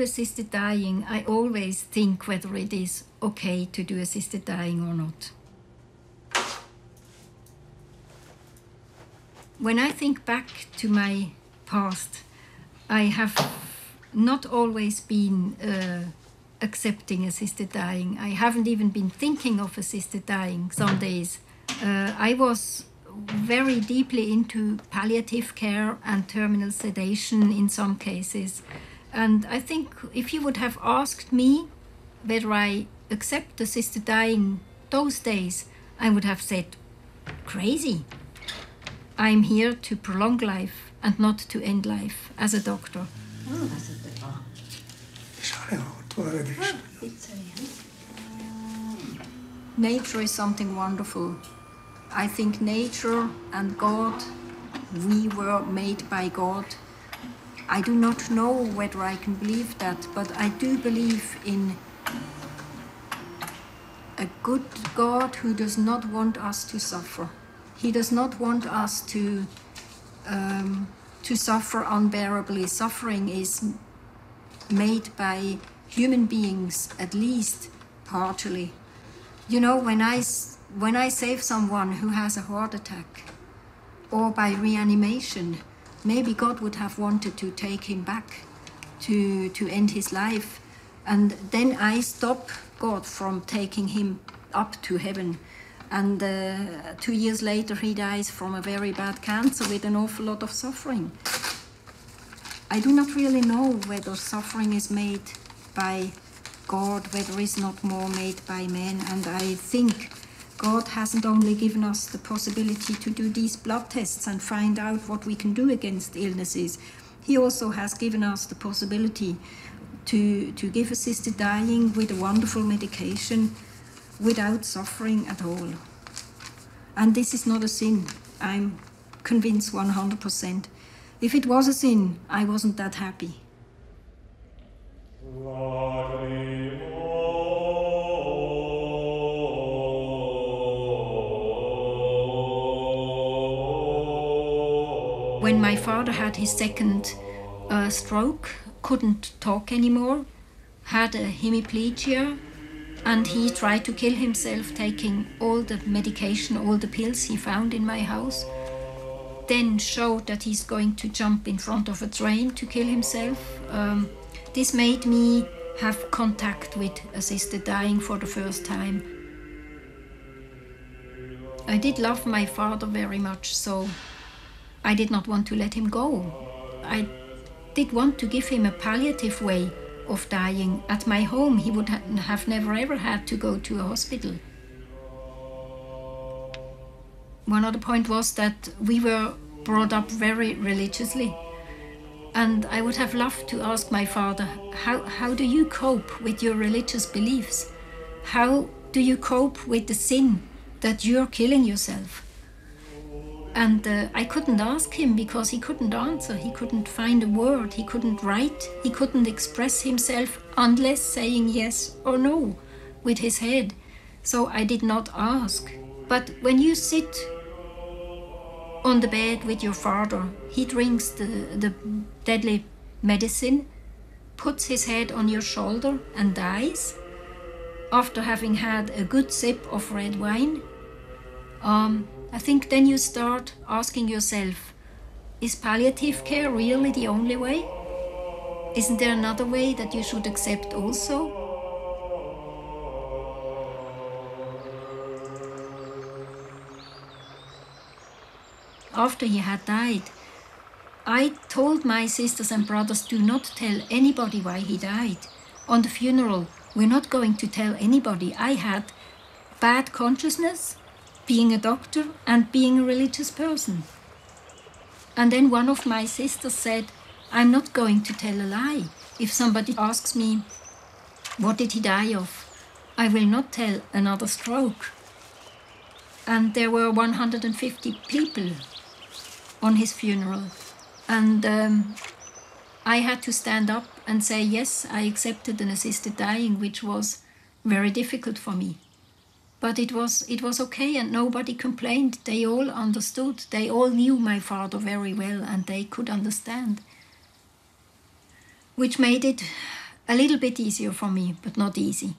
do assisted dying, I always think whether it is okay to do assisted dying or not. When I think back to my past, I have not always been accepting assisted dying. I haven't even been thinking of assisted dying some days. I was very deeply into palliative care and terminal sedation in some cases. And I think if you would have asked me whether I accept assisted dying those days, I would have said, crazy. I'm here to prolong life and not to end life as a doctor. Nature is something wonderful. I think nature and God, we were made by God. I do not know whether I can believe that, but I do believe in a good God who does not want us to suffer. He does not want us to suffer unbearably. Suffering is made by human beings, at least partially. You know, when I save someone who has a heart attack, or by reanimation, maybe God would have wanted to take him back to end his life. And then I stop God from taking him up to heaven. And 2 years later, he dies from a very bad cancer with an awful lot of suffering. I do not really know whether suffering is made by God, whether it's not more made by men. And I think God hasn't only given us the possibility to do these blood tests and find out what we can do against illnesses. He also has given us the possibility to give assisted dying with a wonderful medication without suffering at all. And this is not a sin. I'm convinced 100%. If it was a sin, I wasn't that happy. When my father had his second stroke, couldn't talk anymore, had a hemiplegia, and he tried to kill himself taking all the medication, all the pills he found in my house, then showed that he's going to jump in front of a train to kill himself. This made me have contact with assisted dying for the first time. I did love my father very much, so I did not want to let him go. I did want to give him a palliative way of dying. At my home, he would have never ever had to go to a hospital. One other point was that we were brought up very religiously. And I would have loved to ask my father, how do you cope with your religious beliefs? How do you cope with the sin that you're killing yourself? And I couldn't ask him because he couldn't answer. He couldn't find a word. He couldn't write. He couldn't express himself unless saying yes or no with his head. So I did not ask. But when you sit on the bed with your father, he drinks the deadly medicine, puts his head on your shoulder and dies after having had a good sip of red wine. I think then you start asking yourself, is palliative care really the only way? Isn't there another way that you should accept also? After he had died, I told my sisters and brothers, do not tell anybody why he died. On the funeral, we're not going to tell anybody. I had bad consciousness, being a doctor and being a religious person. And then one of my sisters said, I'm not going to tell a lie. If somebody asks me, what did he die of? I will not tell another stroke. And there were 150 people on his funeral. And I had to stand up and say, yes, I accepted an assisted dying, which was very difficult for me. But it was okay, and nobody complained. They all understood. They all knew my father very well, and they could understand. Which made it A little bit easier for me, but not easy.